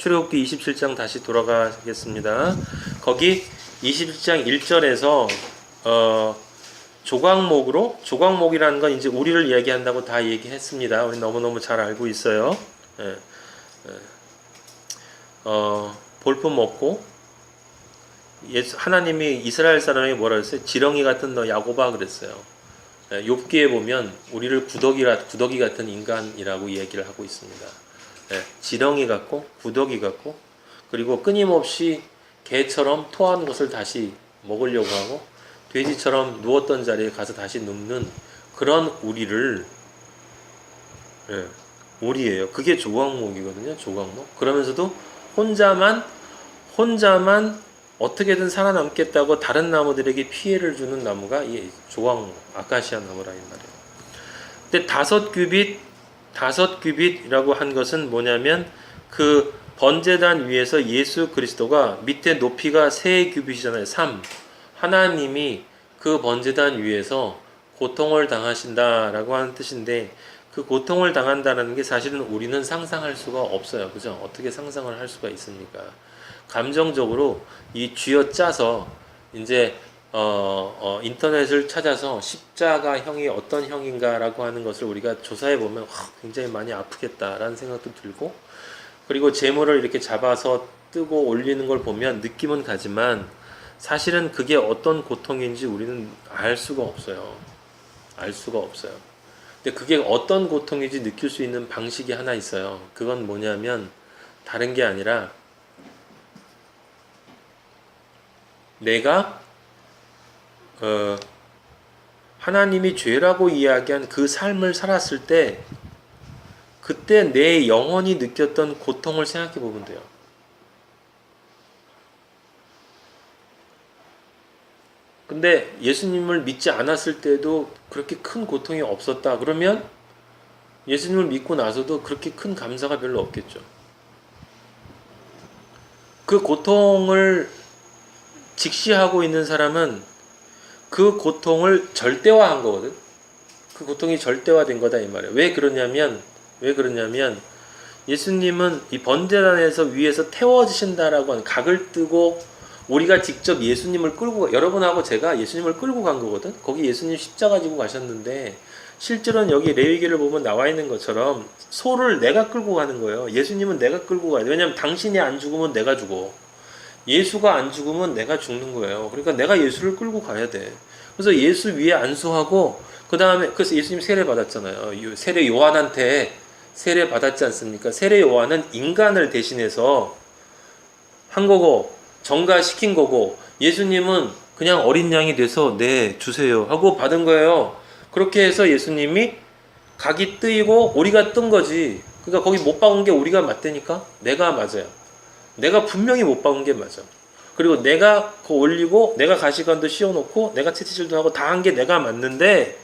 출애굽기 27장 다시 돌아가겠습니다. 거기 27장 1절에서 조각목이라는 건 이제 우리를 이야기한다고 다 얘기했습니다. 우리 너무너무 잘 알고 있어요. 예, 볼품 없고 하나님이 이스라엘 사람이 뭐라 그랬어요? 지렁이 같은 너 야곱아 그랬어요. 욥기에 보면 우리를 구더기 같은 인간이라고 얘기를 하고 있습니다. 지렁이 같고 구더기 같고 그리고 끊임없이 개처럼 토한 것을 다시 먹으려고 하고 돼지처럼 누웠던 자리에 가서 다시 눕는 그런 우리를 우리예요. 그게 조각목이거든요. 조각목. 그러면서도 혼자만 어떻게든 살아남겠다고 다른 나무들에게 피해를 주는 나무가 이 조각목, 아카시아 나무라 이 말이에요. 근데 5규빗이라고 한 것은 뭐냐면 그 번제단 위에서 예수 그리스도가 밑에 높이가 3규빗이잖아요. 3. 하나님이 그 번제단 위에서 고통을 당하신다라고 하는 뜻인데 그 고통을 당한다는 게 사실은 우리는 상상할 수가 없어요. 그죠? 어떻게 상상을 할 수가 있습니까? 감정적으로 이 쥐어짜서 이제 인터넷을 찾아서 십자가형이 어떤 형인가라고 하는 것을 우리가 조사해 보면 굉장히 많이 아프겠다라는 생각도 들고 그리고 제물을 이렇게 잡아서 뜨고 올리는 걸 보면 느낌은 가지만 사실은 그게 어떤 고통인지 우리는 알 수가 없어요. 알 수가 없어요. 근데 그게 어떤 고통인지 느낄 수 있는 방식이 하나 있어요. 그건 뭐냐면 다른 게 아니라 내가 하나님이 죄라고 이야기한 그 삶을 살았을 때 그때 내 영혼이 느꼈던 고통을 생각해 보면 돼요. 근데 예수님을 믿지 않았을 때도 그렇게 큰 고통이 없었다. 그러면 예수님을 믿고 나서도 그렇게 큰 감사가 별로 없겠죠. 그 고통을 직시하고 있는 사람은 그 고통을 절대화한 거거든. 그 고통이 절대화된 거다 이 말이에요. 왜 그러냐면 예수님은 이 번제단에서 위에서 태워지신다라고 하는 각을 뜨고 우리가 직접 예수님을 끌고 여러분하고 제가 예수님을 끌고 간 거거든. 거기 예수님 십자가 지고 가셨는데 실제로는 여기 레위기를 보면 나와 있는 것처럼 소를 내가 끌고 가는 거예요. 예수님은 내가 끌고 가야 돼. 왜냐하면 당신이 안 죽으면 내가 죽어. 예수가 안 죽으면 내가 죽는 거예요. 그러니까 내가 예수를 끌고 가야 돼. 그래서 예수 위에 안수하고 그 다음에 그래서 예수님 세례 받았잖아요. 세례 요한한테 세례 받았지 않습니까? 세례 요한은 인간을 대신해서 한 거고 정가시킨 거고 예수님은 그냥 어린 양이 돼서 네 주세요 하고 받은 거예요. 그렇게 해서 예수님이 각이 뜨이고 우리가 뜬 거지. 그러니까 거기 못 박은 게 우리가 맞다니까? 내가 맞아요. 내가 분명히 못 박은 게 맞아. 그리고 내가 그거 올리고 내가 가시관도 씌워놓고 내가 채찍질도 하고 다 한 게 내가 맞는데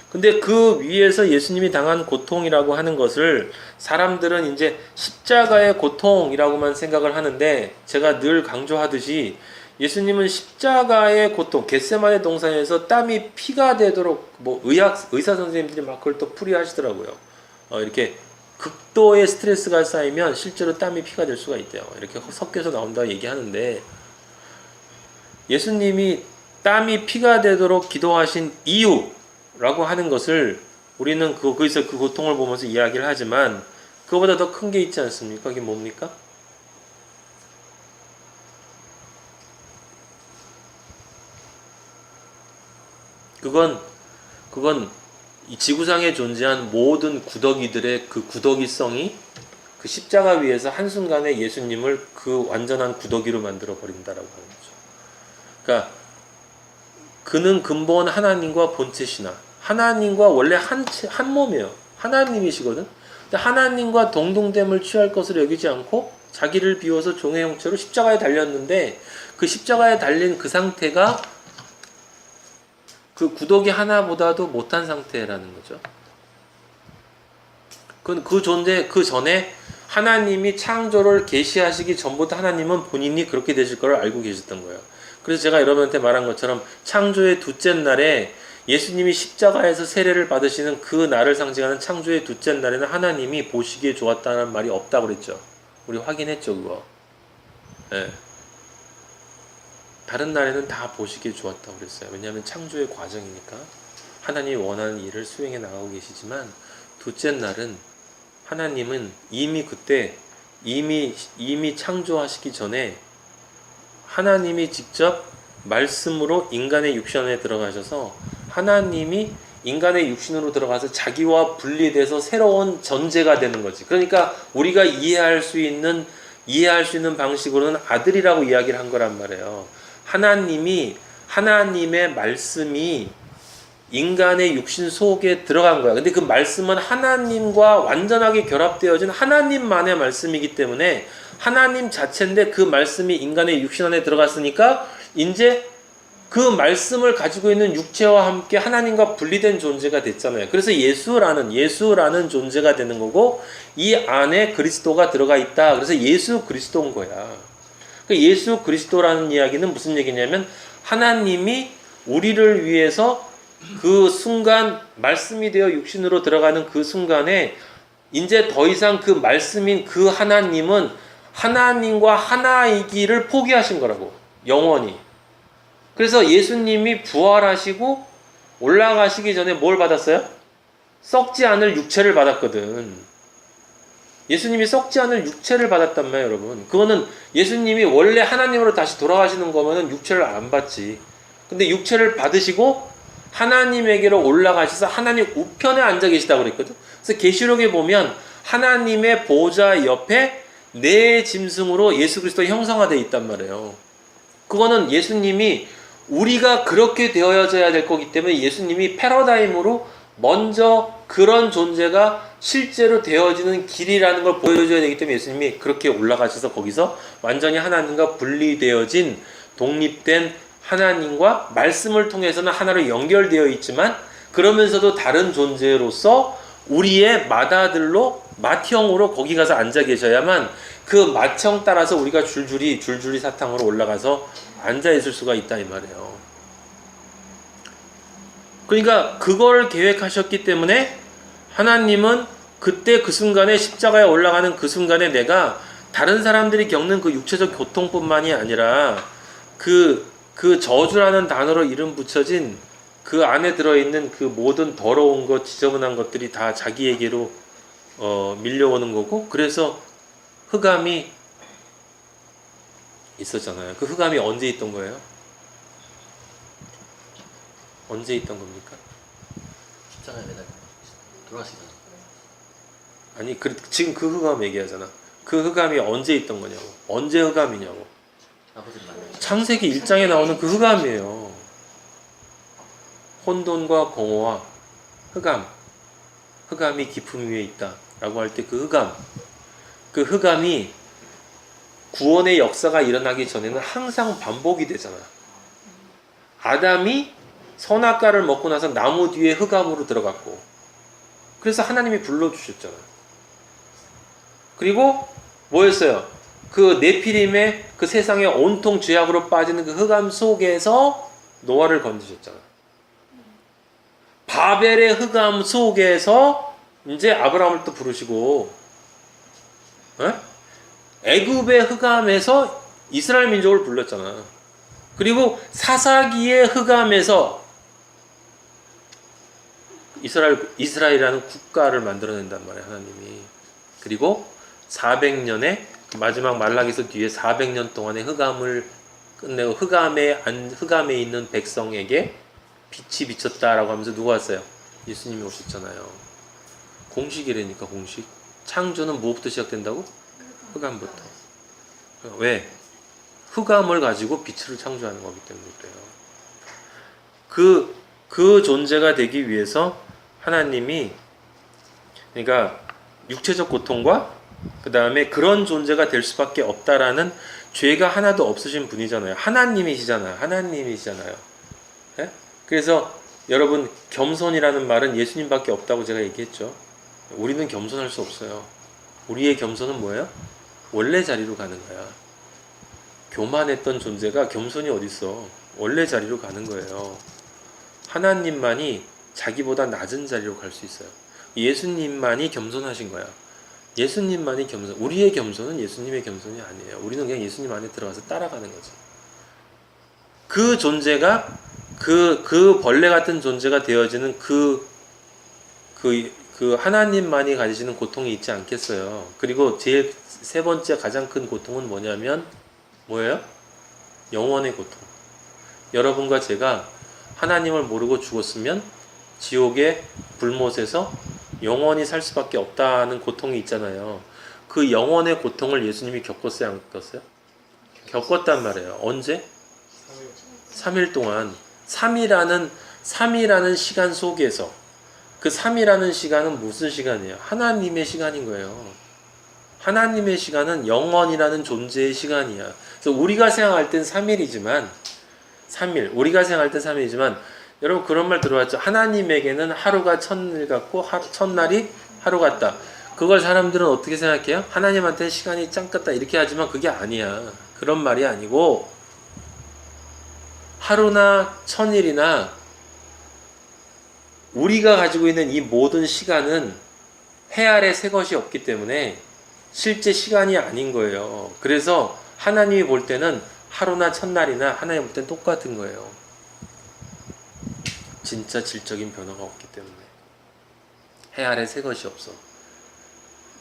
근데 그 위에서 예수님이 당한 고통이라고 하는 것을 사람들은 이제 십자가의 고통이라고만 생각을 하는데 제가 늘 강조하듯이 예수님은 십자가의 고통, 겟세마네 동산에서 땀이 피가 되도록 뭐 의사 선생님들이 막 그걸 또 풀이하시더라고요. 이렇게 극도의 스트레스가 쌓이면 실제로 땀이 피가 될 수가 있대요. 이렇게 섞여서 나온다고 얘기하는데 예수님이 땀이 피가 되도록 기도하신 이유라고 하는 것을 우리는 거기서 그 고통을 보면서 이야기를 하지만 그거보다 더 큰 게 있지 않습니까? 그게 뭡니까? 그건 이 지구상에 존재한 모든 구더기들의 그 구더기성이 그 십자가 위에서 한순간에 예수님을 그 완전한 구더기로 만들어 버린다라고 하는 거죠. 그러니까 그는 근본 하나님과 본체시나 하나님과 원래 한 몸이에요. 하나님이시거든. 근데 하나님과 동등됨을 취할 것을 여기지 않고 자기를 비워서 종의 형체로 십자가에 달렸는데 그 십자가에 달린 그 상태가 그 구더기 하나보다도 못한 상태라는 거죠. 그 전에 하나님이 창조를 계시하시기 전부터 하나님은 본인이 그렇게 되실 걸 알고 계셨던 거예요. 그래서 제가 여러분한테 말한 것처럼 창조의 둘째 날에 예수님이 십자가에서 세례를 받으시는 그 날을 상징하는 창조의 둘째 날에는 하나님이 보시기에 좋았다는 말이 없다고 그랬죠. 우리 확인했죠, 그거. 예. 다른 날에는 다 보시기에 좋았다고 그랬어요. 왜냐하면 창조의 과정이니까 하나님이 원하는 일을 수행해 나가고 계시지만 둘째 날은 하나님은 이미 그때 이미 창조하시기 전에 하나님이 직접 말씀으로 인간의 육신 안에 들어가셔서 하나님이 인간의 육신으로 들어가서 자기와 분리돼서 새로운 전제가 되는 거지. 그러니까 우리가 이해할 수 있는 방식으로는 아들이라고 이야기를 한 거란 말이에요. 하나님의 말씀이 인간의 육신 속에 들어간 거야. 근데 그 말씀은 하나님과 완전하게 결합되어진 하나님만의 말씀이기 때문에 하나님 자체인데 그 말씀이 인간의 육신 안에 들어갔으니까 이제 그 말씀을 가지고 있는 육체와 함께 하나님과 분리된 존재가 됐잖아요. 그래서 예수라는 존재가 되는 거고 이 안에 그리스도가 들어가 있다. 그래서 예수 그리스도인 거야. 그 예수 그리스도라는 이야기는 무슨 얘기냐면 하나님이 우리를 위해서 그 순간 말씀이 되어 육신으로 들어가는 그 순간에 이제 더 이상 그 말씀인 그 하나님은 하나님과 하나이기를 포기하신 거라고. 영원히. 그래서 예수님이 부활하시고 올라가시기 전에 뭘 받았어요? 썩지 않을 육체를 받았거든. 예수님이 썩지 않을 육체를 받았단 말이에요, 여러분. 그거는 예수님이 원래 하나님으로 다시 돌아가시는 거면은 육체를 안 받지. 근데 육체를 받으시고 하나님에게로 올라가셔서 하나님 우편에 앉아 계시다고 그랬거든. 그래서 계시록에 보면 하나님의 보좌 옆에 네 짐승으로 예수 그리스도 형상화되어 있단 말이에요. 그거는 예수님이 우리가 그렇게 되어져야 될 거기 때문에 예수님이 패러다임으로 먼저 그런 존재가 실제로 되어지는 길이라는 걸 보여줘야 되기 때문에 예수님이 그렇게 올라가셔서 거기서 완전히 하나님과 분리되어진 독립된 하나님과 말씀을 통해서는 하나로 연결되어 있지만 그러면서도 다른 존재로서 우리의 맏아들로 맏형으로 거기 가서 앉아 계셔야만 그 맏형 따라서 우리가 줄줄이 사탕으로 올라가서 앉아 있을 수가 있다 이 말이에요. 그러니까 그걸 계획하셨기 때문에 하나님은 그때 그 순간에 십자가에 올라가는 그 순간에 내가 다른 사람들이 겪는 그 육체적 고통뿐만이 아니라 그 저주라는 단어로 이름 붙여진 그 안에 들어있는 그 모든 더러운 것, 지저분한 것들이 다 자기에게로 밀려오는 거고, 그래서 흑암이 있었잖아요. 그 흑암이 언제 있던 거예요? 언제 있던 겁니까? 십자가에 매달려 돌아가시다. 아니 지금 그 흑암 얘기하잖아. 그 흑암이 언제 있던 거냐고. 언제 흑암이냐고. 아버지를 만나요. 창세기 1장에 나오는 그 흑암이에요. 혼돈과 공허와 흑암이 깊음 위에 있다 라고 할 때 그 흑암이 구원의 역사가 일어나기 전에는 항상 반복이 되잖아. 아담이 선악과를 먹고 나서 나무 뒤에 흑암으로 들어갔고, 그래서 하나님이 불러주셨잖아. 그리고 뭐였어요? 그 네피림의 그 세상에 온통 죄악으로 빠지는 그 흑암 속에서 노아를 건지셨잖아. 바벨의 흑암 속에서 이제 아브라함을 또 부르시고, 애굽의 흑암에서 이스라엘 민족을 불렀잖아. 그리고 사사기의 흑암에서 이스라엘이라는 국가를 만들어낸단 말이야, 하나님이. 그리고 400년의 마지막 말라기서 뒤에 400년 동안의 흑암을 끝내고 흑암에 있는 백성에게 빛이 비쳤다라고 하면서 누가 왔어요? 예수님이 오셨잖아요. 공식이라니까, 공식. 창조는 뭐부터 시작된다고? 흑암부터. 왜? 흑암을 가지고 빛을 창조하는 거기 때문에 그래요. 그 존재가 되기 위해서 하나님이, 그러니까 육체적 고통과 그 다음에 그런 존재가 될 수밖에 없다라는, 죄가 하나도 없으신 분이잖아요. 하나님이시잖아요. 네? 그래서 여러분, 겸손이라는 말은 예수님밖에 없다고 제가 얘기했죠. 우리는 겸손할 수 없어요. 우리의 겸손은 뭐예요? 원래 자리로 가는 거야. 교만했던 존재가 겸손이 어딨어. 원래 자리로 가는 거예요. 하나님만이 자기보다 낮은 자리로 갈 수 있어요. 예수님만이 겸손하신 거야. 예수님만이 겸손. 우리의 겸손은 예수님의 겸손이 아니에요. 우리는 그냥 예수님 안에 들어가서 따라가는 거지. 그 존재가 그 벌레 같은 존재가 되어지는 그 하나님만이 가지시는 고통이 있지 않겠어요. 그리고 제일 세 번째 가장 큰 고통은 뭐냐면 뭐예요? 영원의 고통. 여러분과 제가 하나님을 모르고 죽었으면 지옥의 불못에서 영원히 살 수밖에 없다는 고통이 있잖아요. 그 영원의 고통을 예수님이 겪었어요, 안 겪었어요? 겪었단 말이에요. 언제? 3일 동안. 3이라는 시간 속에서, 그 3이라는 시간은 무슨 시간이에요? 하나님의 시간인 거예요. 하나님의 시간은 영원이라는 존재의 시간이야. 그래서 우리가 생각할 땐 3일이지만 3일, 우리가 생각할 땐 3일이지만 여러분 그런 말 들어봤죠? 하나님에게는 하루가 천일 같고 천날이 하루 같다. 그걸 사람들은 어떻게 생각해요? 하나님한테는 시간이 짱 같다 이렇게 하지만 그게 아니야. 그런 말이 아니고 하루나 천일이나 우리가 가지고 있는 이 모든 시간은 해 아래 새 것이 없기 때문에 실제 시간이 아닌 거예요. 그래서 하나님이 볼 때는 하루나 천날이나 하나님 볼 때는 똑같은 거예요. 진짜 질적인 변화가 없기 때문에. 해 아래 새 것이 없어.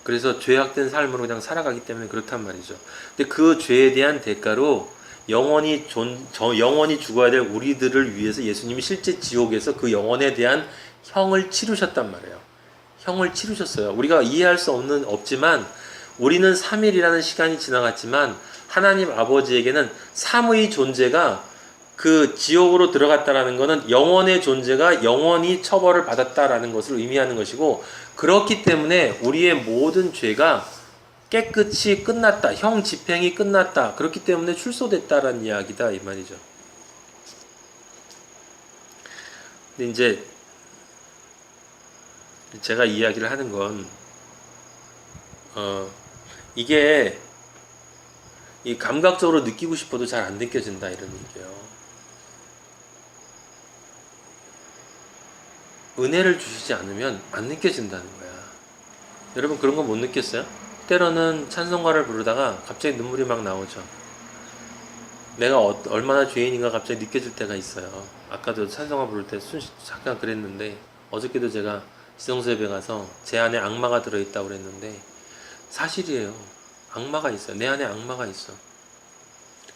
그래서 죄악된 삶으로 그냥 살아가기 때문에 그렇단 말이죠. 근데 그 죄에 대한 대가로 영원히 죽어야 될 우리들을 위해서 예수님이 실제 지옥에서 그 영혼에 대한 형을 치르셨단 말이에요. 형을 치르셨어요. 우리가 이해할 수 없지만 우리는 3일이라는 시간이 지나갔지만 하나님 아버지에게는 3의 존재가 그 지옥으로 들어갔다라는 것은 영원의 존재가 영원히 처벌을 받았다라는 것을 의미하는 것이고, 그렇기 때문에 우리의 모든 죄가 깨끗이 끝났다. 형 집행이 끝났다. 그렇기 때문에 출소됐다라는 이야기다 이 말이죠. 근데 이제 제가 이야기를 하는 건 이게 이 감각적으로 느끼고 싶어도 잘 안 느껴진다 이런 얘기예요. 은혜를 주시지 않으면 안 느껴진다는 거야. 여러분 그런 거 못 느꼈어요? 때로는 찬송가를 부르다가 갑자기 눈물이 막 나오죠. 내가 얼마나 죄인인가 갑자기 느껴질 때가 있어요. 아까도 찬송가 부를 때 잠깐 그랬는데, 어저께도 제가 지성소 예배 가서 제 안에 악마가 들어있다고 그랬는데 사실이에요. 악마가 있어요. 내 안에 악마가 있어.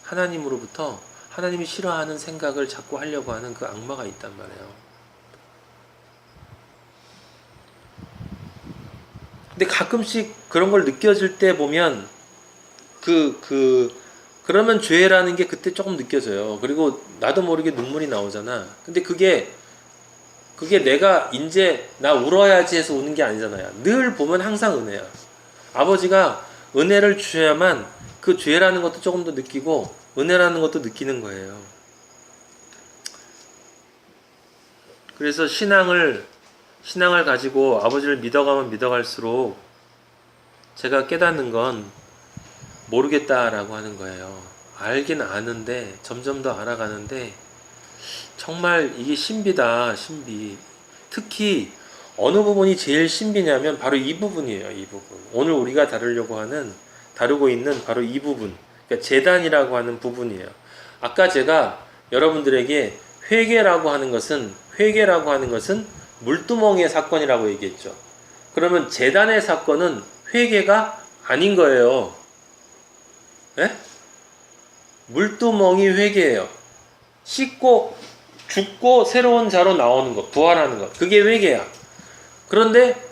하나님으로부터 하나님이 싫어하는 생각을 자꾸 하려고 하는 그 악마가 있단 말이에요. 근데 가끔씩 그런 걸 느껴질 때 보면 그러면 죄라는 게 그때 조금 느껴져요. 그리고 나도 모르게 눈물이 나오잖아. 근데 그게 내가 이제 나 울어야지 해서 우는 게 아니잖아요. 늘 보면 항상 은혜야. 아버지가 은혜를 주셔야만 그 죄라는 것도 조금 더 느끼고 은혜라는 것도 느끼는 거예요. 그래서 신앙을 가지고 아버지를 믿어가면 믿어갈수록 제가 깨닫는 건 모르겠다라고 하는 거예요. 알긴 아는데 점점 더 알아가는데 정말 이게 신비다, 신비. 특히 어느 부분이 제일 신비냐면 바로 이 부분이에요. 이 부분. 오늘 우리가 다루고 있는 바로 이 부분. 그러니까 제단이라고 하는 부분이에요. 아까 제가 여러분들에게 회개라고 하는 것은 물두멍이의 사건이라고 얘기했죠. 그러면 제단의 사건은 회개가 아닌 거예요. 네? 물두멍이 회개예요. 씻고 죽고 새로운 자로 나오는 것, 부활하는 것, 그게 회개야. 그런데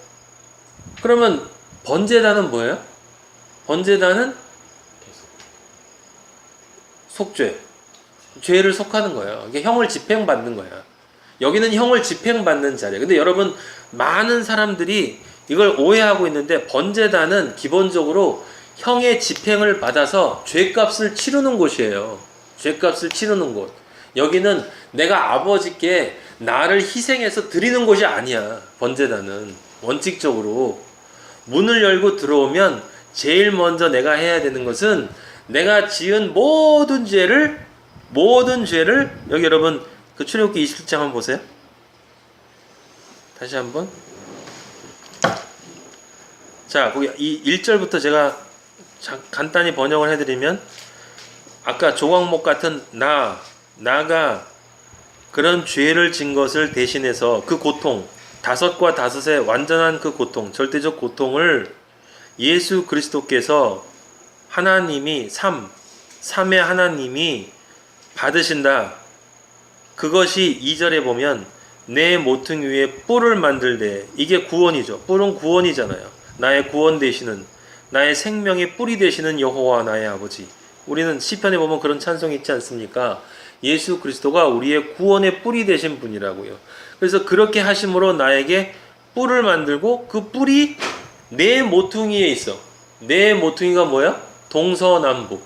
그러면 번제단은 뭐예요? 번제단은 속죄, 죄를 속하는 거예요. 이게 형을 집행받는 거야. 여기는 형을 집행받는 자리예요. 근데 여러분, 많은 사람들이 이걸 오해하고 있는데, 번제단은 기본적으로 형의 집행을 받아서 죄값을 치르는 곳이에요. 죄값을 치르는 곳. 여기는 내가 아버지께 나를 희생해서 드리는 곳이 아니야. 번제단은 원칙적으로 문을 열고 들어오면 제일 먼저 내가 해야 되는 것은 내가 지은 모든 죄를 여기 여러분 그 출애굽기 27장 한번 보세요. 다시 한번. 자, 거기 이 1절부터 제가 간단히 번역을 해드리면, 아까 조각목 같은 나가 그런 죄를 진 것을 대신해서 그 고통, 다섯과 다섯의 완전한 그 고통, 절대적 고통을 예수 그리스도께서 하나님이 삼의 하나님이 받으신다. 그것이 2절에 보면 내 모퉁이 위에 뿔을 만들되, 이게 구원이죠. 뿔은 구원이잖아요. 나의 구원 되시는, 나의 생명의 뿔이 되시는 여호와 나의 아버지. 우리는 시편에 보면 그런 찬송이 있지 않습니까? 예수 그리스도가 우리의 구원의 뿔이 되신 분이라고요. 그래서 그렇게 하심으로 나에게 뿔을 만들고, 그 뿔이 내 모퉁이에 있어. 내 모퉁이가 뭐야? 동서남북.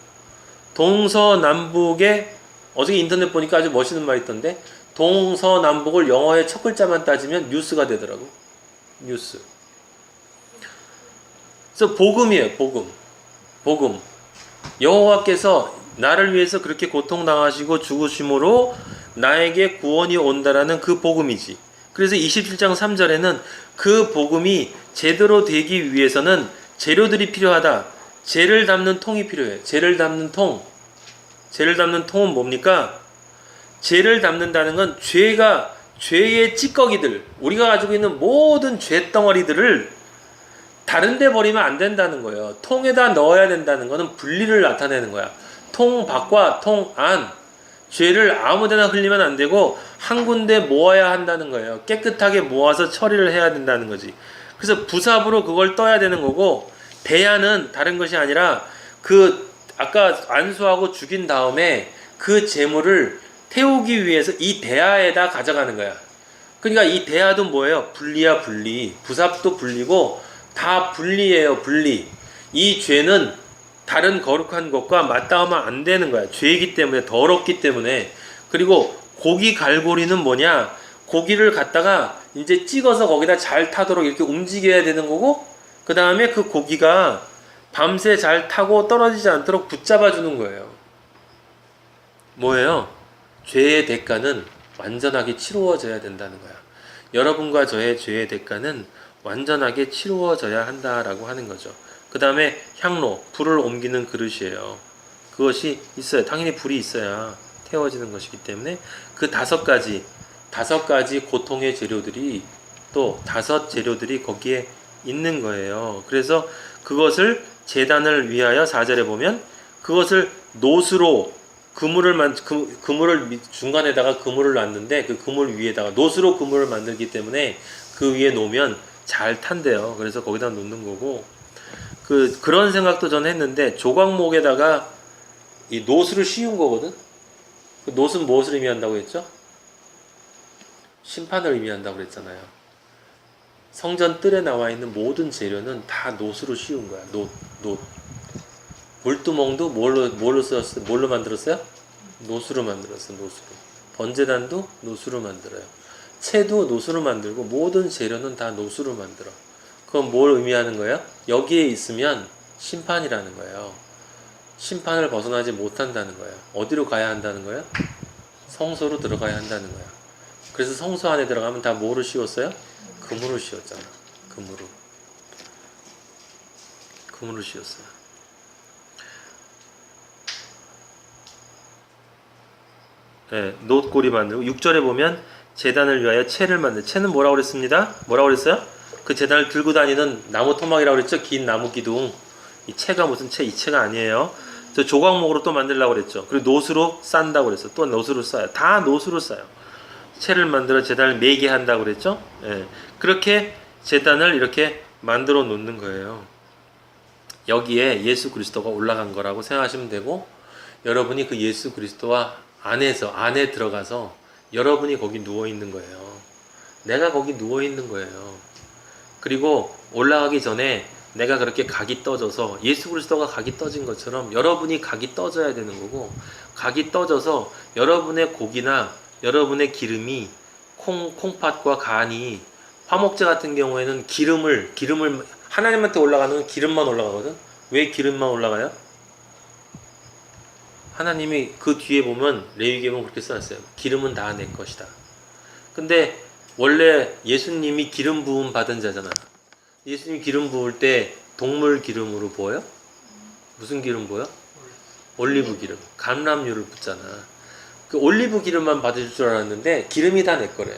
동서남북에, 어저께 인터넷 보니까 아주 멋있는 말이 있던데, 동서남북을 영어의 첫 글자만 따지면 뉴스가 되더라고. 뉴스. 그래서 복음이에요. 복음. 여호와께서 나를 위해서 그렇게 고통당하시고 죽으심으로 나에게 구원이 온다라는 그 복음이지. 그래서 27장 3절에는 그 복음이 제대로 되기 위해서는 재료들이 필요하다. 죄를 담는 통이 필요해. 죄를 담는 통은 뭡니까? 죄를 담는다는 건 죄의 찌꺼기들, 우리가 가지고 있는 모든 죄 덩어리들을 다른 데 버리면 안 된다는 거예요. 통에다 넣어야 된다는 거는 분리를 나타내는 거야. 통 밖과 통 안, 죄를 아무 데나 흘리면 안 되고 한 군데 모아야 한다는 거예요. 깨끗하게 모아서 처리를 해야 된다는 거지. 그래서 부삽으로 그걸 떠야 되는 거고, 대야는 다른 것이 아니라 그 아까 안수하고 죽인 다음에 그 제물을 태우기 위해서 이 대야에다 가져가는 거야. 그러니까 이 대야도 뭐예요? 분리야, 분리. 부삽도 분리고 다 분리예요, 분리. 이 죄는 다른 거룩한 것과 맞닿으면 안 되는 거야. 죄이기 때문에, 더럽기 때문에. 그리고 고기 갈고리는 뭐냐? 고기를 갖다가 이제 찍어서 거기다 잘 타도록 이렇게 움직여야 되는 거고, 그 다음에 그 고기가 밤새 잘 타고 떨어지지 않도록 붙잡아 주는 거예요. 뭐예요? 죄의 대가는 완전하게 치루어져야 된다는 거야. 여러분과 저의 죄의 대가는 완전하게 치루어져야 한다라고 하는 거죠. 그 다음에 향로, 불을 옮기는 그릇이에요. 그것이 있어요. 당연히 불이 있어야 태워지는 것이기 때문에 그 다섯 가지 고통의 재료들이, 또 다섯 재료들이 거기에 있는 거예요. 그래서 그것을 제단을 위하여 4절에 보면 그것을 노수로 그물을 중간에다가 그물을 놨는데, 그 그물 위에다가 노수로 그물을 만들기 때문에 그 위에 놓으면 잘 탄대요. 그래서 거기다 놓는 거고, 그런 생각도 전 했는데, 조각목에다가 이 노수를 씌운 거거든. 그 노수는 무엇을 의미한다고 했죠? 심판을 의미한다고 그랬잖아요. 성전 뜰에 나와 있는 모든 재료는 다 노수로 씌운 거야. 노. 물두멍도 뭘로 만들었어요? 노수로 만들었어. 노수로. 번제단도 노수로 만들어요. 채도 노수로 만들고 모든 재료는 다 노수로 만들어. 그건 뭘 의미하는 거예요? 여기에 있으면 심판이라는 거예요. 심판을 벗어나지 못한다는 거예요. 어디로 가야 한다는 거예요? 성소로 들어가야 한다는 거예요. 그래서 성소 안에 들어가면 다 뭐로 씌웠어요? 금으로 씌웠잖아. 금으로 씌웠어요. 네, 놋골이 만들고, 6절에 보면 제단을 위하여 채를 만들. 채는 뭐라고 그랬습니다? 뭐라고 그랬어요? 그 제단을 들고 다니는 나무 토막이라고 그랬죠? 긴 나무 기둥. 이 채가 무슨 채? 이 채가 아니에요. 저 조각목으로 또 만들려고 그랬죠. 그리고 놋으로 싼다고 그랬어. 또 놋으로 싸요. 다 놋으로 싸요. 채를 만들어 제단을 매게 한다고 그랬죠? 예. 그렇게 제단을 이렇게 만들어 놓는 거예요. 여기에 예수 그리스도가 올라간 거라고 생각하시면 되고, 여러분이 그 예수 그리스도와 안에 들어가서 여러분이 거기 누워 있는 거예요. 내가 거기 누워 있는 거예요. 그리고 올라가기 전에 내가 그렇게 각이 떠져서, 예수 그리스도가 각이 떠진 것처럼 여러분이 각이 떠져야 되는 거고, 각이 떠져서 여러분의 고기나 여러분의 기름이, 콩팥과 간이, 화목제 같은 경우에는 기름을 하나님한테 올라가는 건 기름만 올라가거든. 왜 기름만 올라가요? 하나님이 그 뒤에 보면 레위기에 보면 그렇게 써놨어요. 기름은 다 내 것이다. 근데 원래 예수님이 기름 부음 받은 자잖아. 예수님이 기름 부을 때 동물 기름으로 부어요? 무슨 기름 부어요? 올리브 기름. 감람유를 붓잖아. 그 올리브 기름만 받으실 줄 알았는데 기름이 다 내 거래.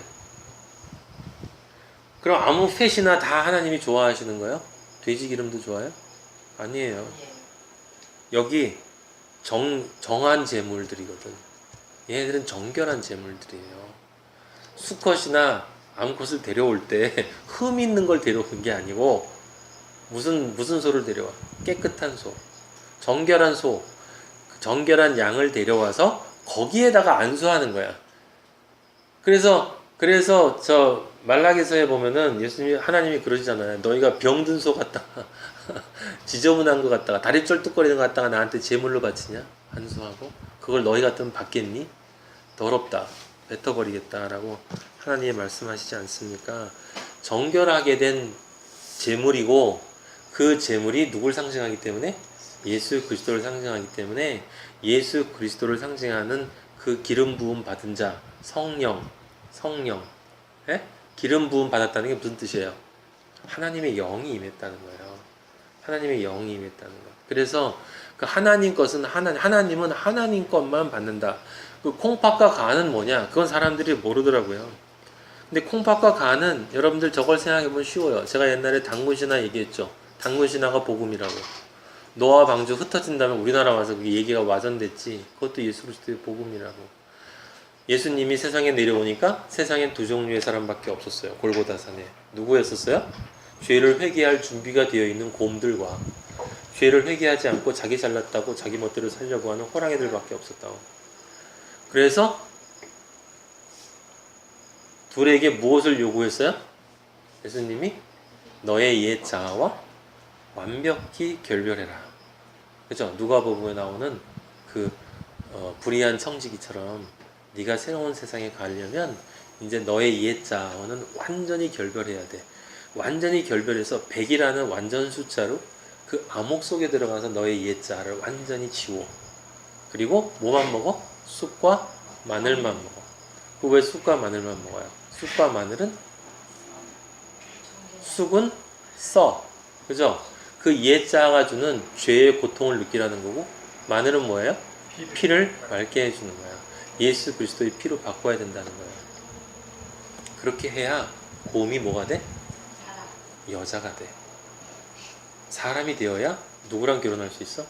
그럼 아무 팻이나 다 하나님이 좋아하시는 거예요? 돼지 기름도 좋아요? 아니에요. 여기 정한 제물들이거든. 얘네들은 정결한 제물들이에요. 수컷이나 암컷을 데려올 때 흠 있는 걸 데려오는 게 아니고 무슨 소를 데려와? 깨끗한 소, 정결한 소, 정결한 양을 데려와서 거기에다가 안수하는 거야. 그래서 저 말라기서에 보면은 하나님이 그러시잖아요. 너희가 병든 소 같다가 지저분한 거 같다가 다리 쩔뚝거리는 거 같다가 나한테 제물로 바치냐? 안수하고 그걸 너희 같으면 받겠니? 더럽다. 뱉어버리겠다라고 하나님이 말씀하시지 않습니까? 정결하게 된 제물이고 그 제물이 누굴 상징하기 때문에? 예수 그리스도를 상징하기 때문에 예수 그리스도를 상징하는 그 기름 부음 받은 자 성령 예? 기름 부음 받았다는 게 무슨 뜻이에요? 하나님의 영이 임했다는 거예요. 하나님의 영이 임했다는 거. 그래서 그 하나님 것은 하나님은 하나님 것만 받는다. 그 콩팥과 간은 뭐냐? 그건 사람들이 모르더라고요. 근데 콩팥과 간은 여러분들 저걸 생각해보면 쉬워요. 제가 옛날에 당군신화 얘기했죠. 당군신화가 복음이라고. 노아 방주 흩어진 다음에 우리나라 와서 그게 얘기가 와전됐지. 그것도 예수 그리스도의 복음이라고. 예수님이 세상에 내려오니까 세상엔 두 종류의 사람밖에 없었어요. 골고다산에. 누구였었어요? 죄를 회개할 준비가 되어 있는 곰들과 죄를 회개하지 않고 자기 잘났다고 자기 멋대로 살려고 하는 호랑이들밖에 없었다고. 그래서 둘에게 무엇을 요구했어요? 예수님이 너의 옛 자아와 완벽히 결별해라. 그죠? 누가복음에 나오는 그 불의한 청지기처럼 네가 새로운 세상에 가려면 이제 너의 옛 자아와는 완전히 결별해야 돼. 완전히 결별해서 100이라는 완전 숫자로 그 암흑 속에 들어가서 너의 옛 자아를 완전히 지워. 그리고 뭐만 먹어? 쑥과 마늘만 먹어. 그 왜 쑥과 마늘만 먹어요? 쑥과 마늘은 쑥은 써. 그죠? 그 옛 자아가 주는 죄의 고통을 느끼라는 거고 마늘은 뭐예요? 피를 맑게 해주는 거야. 예수 그리스도의 피로 바꿔야 된다는 거예요. 그렇게 해야 곰이 뭐가 돼? 여자가 돼. 사람이 되어야 누구랑 결혼할 수 있어?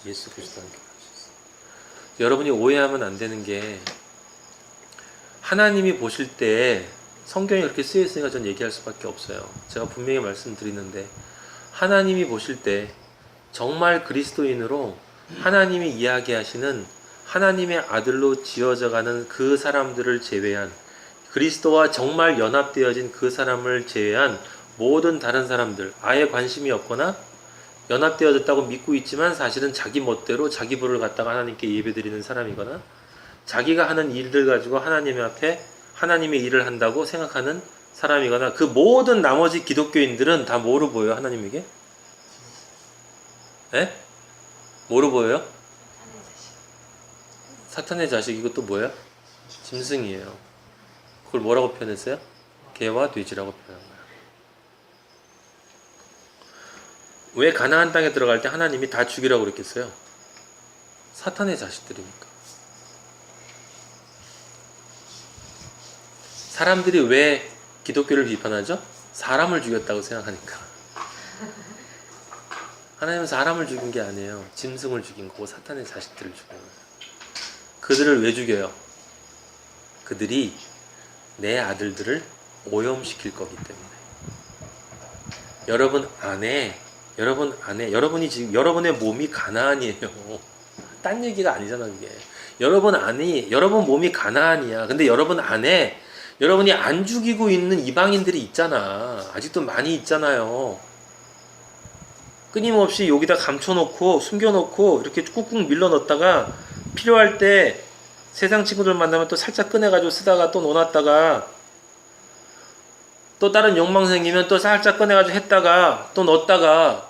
예수 그리스도랑 결혼할 수 있어. 여러분이 오해하면 안 되는 게 하나님이 보실 때 성경이 그렇게 쓰여 있으니까 전 얘기할 수밖에 없어요. 제가 분명히 말씀드리는데 하나님이 보실 때 정말 그리스도인으로 하나님이 이야기하시는 하나님의 아들로 지어져가는 그 사람들을 제외한 그리스도와 정말 연합되어진 그 사람을 제외한 모든 다른 사람들 아예 관심이 없거나 연합되어졌다고 믿고 있지만 사실은 자기 멋대로 자기 부를 갖다가 하나님께 예배드리는 사람이거나 자기가 하는 일들 가지고 하나님 앞에 하나님의 일을 한다고 생각하는 사람이거나 그 모든 나머지 기독교인들은 다 뭐로 보여요? 하나님에게? 에? 뭐로 보여요? 사탄의 자식. 이것도 뭐예요? 짐승이에요. 그걸 뭐라고 표현했어요? 개와 돼지라고 표현한 거예요. 왜 가나안 땅에 들어갈 때 하나님이 다 죽이라고 그랬겠어요? 사탄의 자식들이니까. 사람들이 왜 기독교를 비판하죠? 사람을 죽였다고 생각하니까. 하나님은 사람을 죽인 게 아니에요. 짐승을 죽인 거고 사탄의 자식들을 죽인 거예요. 그들을 왜 죽여요? 그들이 내 아들들을 오염시킬 거기 때문에. 여러분이 지금 여러분의 몸이 가나안이에요. 딴 얘기가 아니잖아 그게. 여러분 몸이 가나안이야. 근데 여러분 안에 여러분이 안 죽이고 있는 이방인들이 있잖아. 아직도 많이 있잖아요. 끊임없이 여기다 감춰놓고 숨겨놓고 이렇게 꾹꾹 밀어넣었다가 필요할 때 세상 친구들 만나면 또 살짝 꺼내가지고 쓰다가 또 넣어놨다가 또 다른 욕망 생기면 또 살짝 꺼내가지고 했다가 또 넣었다가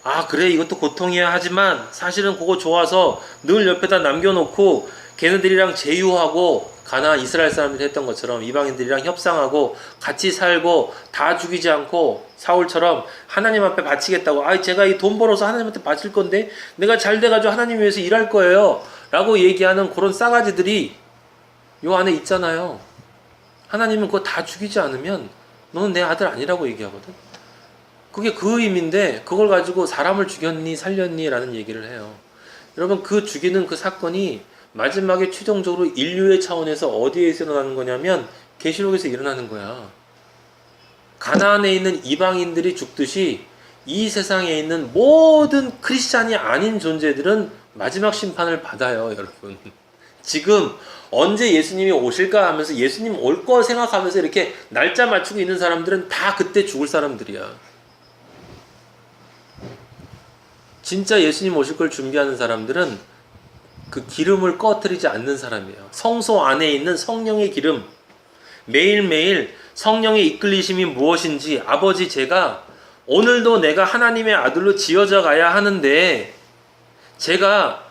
아 그래 이것도 고통이야 하지만 사실은 그거 좋아서 늘 옆에다 남겨놓고 걔네들이랑 제휴하고 가나안 이스라엘 사람들이 했던 것처럼 이방인들이랑 협상하고 같이 살고 다 죽이지 않고 사울처럼 하나님 앞에 바치겠다고, 제가 이 돈 벌어서 하나님한테 바칠 건데 내가 잘 돼가지고 하나님 위해서 일할 거예요 라고 얘기하는 그런 싸가지들이 요 안에 있잖아요. 하나님은 그거 다 죽이지 않으면 너는 내 아들 아니라고 얘기하거든. 그게 그 의미인데 그걸 가지고 사람을 죽였니 살렸니 라는 얘기를 해요. 여러분, 그 죽이는 그 사건이 마지막에 최종적으로 인류의 차원에서 어디에서 일어나는 거냐면 계시록에서 일어나는 거야. 가나안에 있는 이방인들이 죽듯이 이 세상에 있는 모든 크리스찬이 아닌 존재들은 마지막 심판을 받아요. 여러분, 지금 언제 예수님이 오실까 하면서 예수님 올 거 생각하면서 이렇게 날짜 맞추고 있는 사람들은 다 그때 죽을 사람들이야. 진짜 예수님 오실 걸 준비하는 사람들은 그 기름을 꺼뜨리지 않는 사람이에요. 성소 안에 있는 성령의 기름, 매일매일 성령의 이끌리심이 무엇인지, 아버지, 제가 오늘도 내가 하나님의 아들로 지어져 가야 하는데, 제가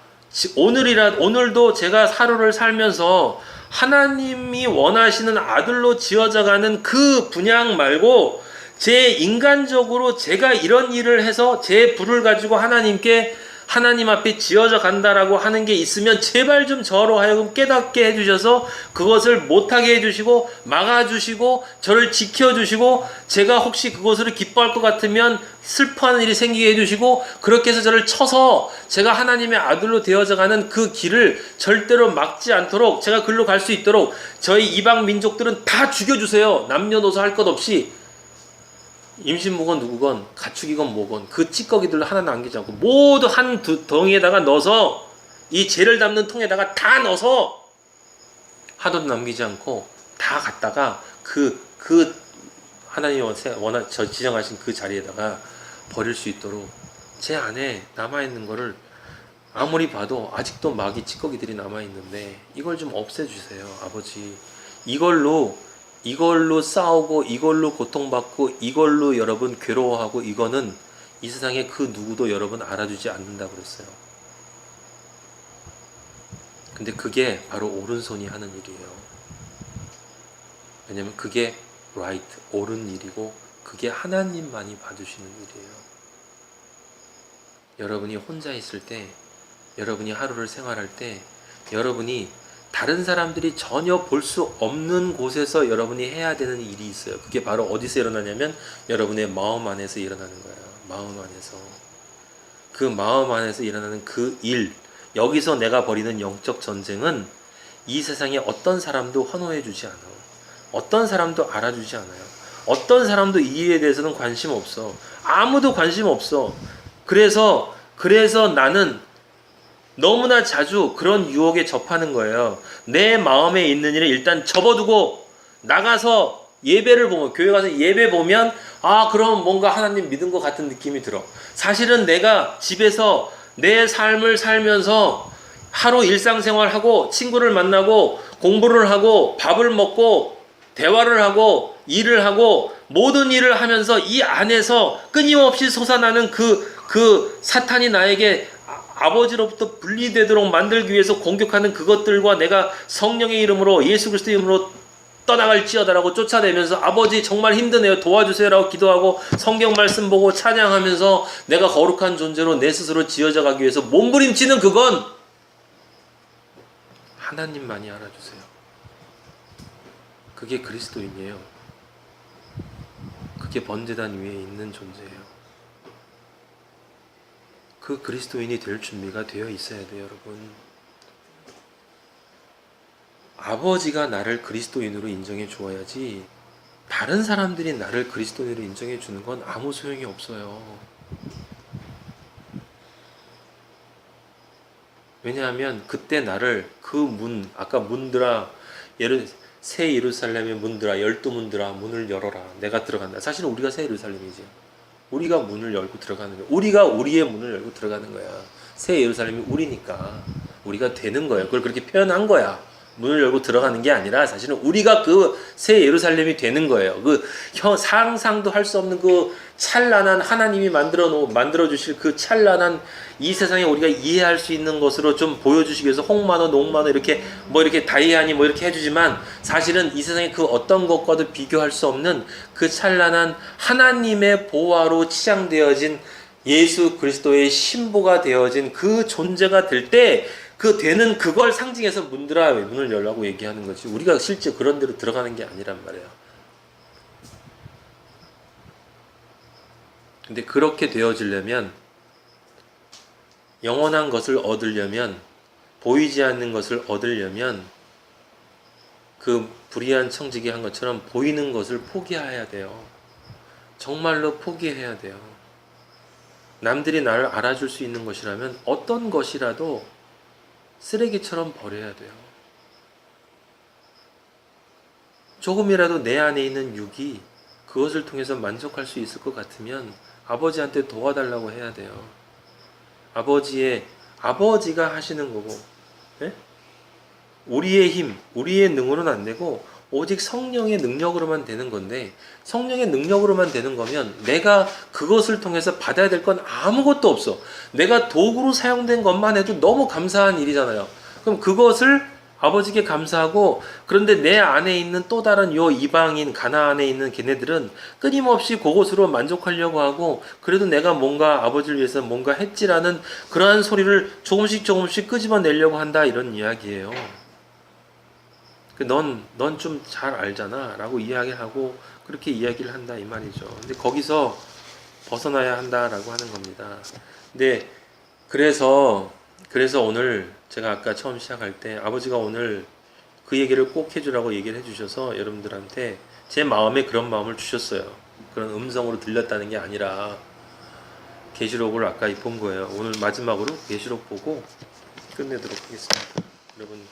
오늘도 제가 하루를 살면서 하나님이 원하시는 아들로 지어져 가는 그 분양 말고 제 인간적으로 제가 이런 일을 해서 제 부를 가지고 하나님 앞에 지어져 간다라고 하는 게 있으면 제발 좀 저로 하여금 깨닫게 해주셔서 그것을 못하게 해주시고 막아주시고 저를 지켜주시고, 제가 혹시 그것을 기뻐할 것 같으면 슬퍼하는 일이 생기게 해주시고, 그렇게 해서 저를 쳐서 제가 하나님의 아들로 되어져 가는 그 길을 절대로 막지 않도록, 제가 글로 갈 수 있도록 저희 이방 민족들은 다 죽여주세요. 남녀노소 할 것 없이. 임신부건 누구건 가축이건 뭐건 그 찌꺼기들로 하나 남기지 않고 모두 한 덩이에다가 넣어서, 이 죄를 담는 통에다가 다 넣어서 하나도 남기지 않고 다 갖다가 그 하나님이 지정하신 그 자리에다가 버릴 수 있도록, 제 안에 남아있는 거를 아무리 봐도 아직도 마귀 찌꺼기들이 남아있는데 이걸 좀 없애주세요. 아버지, 이걸로 싸우고 이걸로 고통받고 이걸로 여러분 괴로워하고, 이거는 이 세상에 그 누구도 여러분 알아주지 않는다고 그랬어요. 근데 그게 바로 오른손이 하는 일이에요. 왜냐면 그게 right, 옳은 일이고 그게 하나님만이 봐주시는 일이에요. 여러분이 혼자 있을 때, 여러분이 하루를 생활할 때, 여러분이 다른 사람들이 전혀 볼 수 없는 곳에서 여러분이 해야 되는 일이 있어요. 그게 바로 어디서 일어나냐면 여러분의 마음 안에서 일어나는 거예요. 마음 안에서. 그 마음 안에서 일어나는 그 일, 여기서 내가 벌이는 영적 전쟁은 이 세상에 어떤 사람도 환호해 주지 않아. 어떤 사람도 알아주지 않아요. 어떤 사람도 이 일에 대해서는 관심 없어. 아무도 관심 없어. 그래서 나는 너무나 자주 그런 유혹에 접하는 거예요. 내 마음에 있는 일을 일단 접어두고 나가서 예배를 보면, 교회 가서 예배 보면 그럼 뭔가 하나님 믿은 것 같은 느낌이 들어. 사실은 내가 집에서 내 삶을 살면서 하루 일상생활하고 친구를 만나고 공부를 하고 밥을 먹고 대화를 하고 일을 하고 모든 일을 하면서 이 안에서 끊임없이 솟아나는 그 사탄이 나에게 아버지로부터 분리되도록 만들기 위해서 공격하는 그것들과 내가 성령의 이름으로, 예수 그리스도의 이름으로 떠나갈지어다라고 쫓아내면서 아버지 정말 힘드네요 도와주세요라고 기도하고 성경 말씀 보고 찬양하면서 내가 거룩한 존재로 내 스스로 지어져 가기 위해서 몸부림치는, 그건 하나님만이 알아주세요. 그게 그리스도인이에요. 그게 번제단 위에 있는 존재예요. 그 그리스도인이 될 준비가 되어 있어야 돼요, 여러분. 아버지가 나를 그리스도인으로 인정해 주어야지 다른 사람들이 나를 그리스도인으로 인정해 주는 건 아무 소용이 없어요. 왜냐하면 그때 나를 아까 문들아, 새 예루살렘의 문들아, 12문들아 문을 열어라, 내가 들어간다. 사실은 우리가 새 예루살렘이지. 우리가 문을 열고 들어가는 거야. 우리가 우리의 문을 열고 들어가는 거야. 새 예루살렘이 우리니까 우리가 되는 거예요. 그걸 그렇게 표현한 거야. 문을 열고 들어가는 게 아니라 사실은 우리가 그 새 예루살렘이 되는 거예요. 그 상상도 할 수 없는 그 찬란한 하나님이 만들어 주실 그 찬란한 이 세상에 우리가 이해할 수 있는 것으로 좀 보여주시기 위해서 홍만호, 녹만호 이렇게 뭐 이렇게 다이아니 뭐 이렇게 해주지만 사실은 이 세상에 그 어떤 것과도 비교할 수 없는 그 찬란한 하나님의 보화로 치장되어진 예수 그리스도의 신부가 되어진 그 존재가 될 때 그 되는 그걸 상징해서 문을 열라고 얘기하는 거지. 우리가 실제 그런 데로 들어가는 게 아니란 말이에요. 근데 그렇게 되어지려면 영원한 것을 얻으려면 보이지 않는 것을 얻으려면 그 불의한 청지기 한 것처럼 보이는 것을 포기해야 돼요. 정말로 포기해야 돼요. 남들이 나를 알아줄 수 있는 것이라면 어떤 것이라도 쓰레기처럼 버려야 돼요. 조금이라도 내 안에 있는 육이 그것을 통해서 만족할 수 있을 것 같으면 아버지한테 도와달라고 해야 돼요. 아버지가 하시는 거고, 예? 우리의 힘, 우리의 능으로는 안 되고 오직 성령의 능력으로만 되는 건데, 성령의 능력으로만 되는 거면 내가 그것을 통해서 받아야 될 건 아무것도 없어. 내가 도구로 사용된 것만 해도 너무 감사한 일이잖아요. 그럼 그것을 아버지께 감사하고, 그런데 내 안에 있는 또 다른 요 이방인 가나안에 있는 걔네들은 끊임없이 그것으로 만족하려고 하고, 그래도 내가 뭔가 아버지를 위해서 뭔가 했지라는 그러한 소리를 조금씩 끄집어내려고 한다, 이런 이야기예요. 넌 좀 잘 알잖아 라고 이야기하고 그렇게 이야기를 한다, 이 말이죠. 근데 거기서 벗어나야 한다라고 하는 겁니다. 근데 그래서 오늘 제가 아까 처음 시작할 때 아버지가 오늘 그 얘기를 꼭 해주라고 얘기를 해주셔서 여러분들한테 제 마음에 그런 마음을 주셨어요. 그런 음성으로 들렸다는 게 아니라 계시록을 아까 본 거예요. 오늘 마지막으로 계시록 보고 끝내도록 하겠습니다. 여러분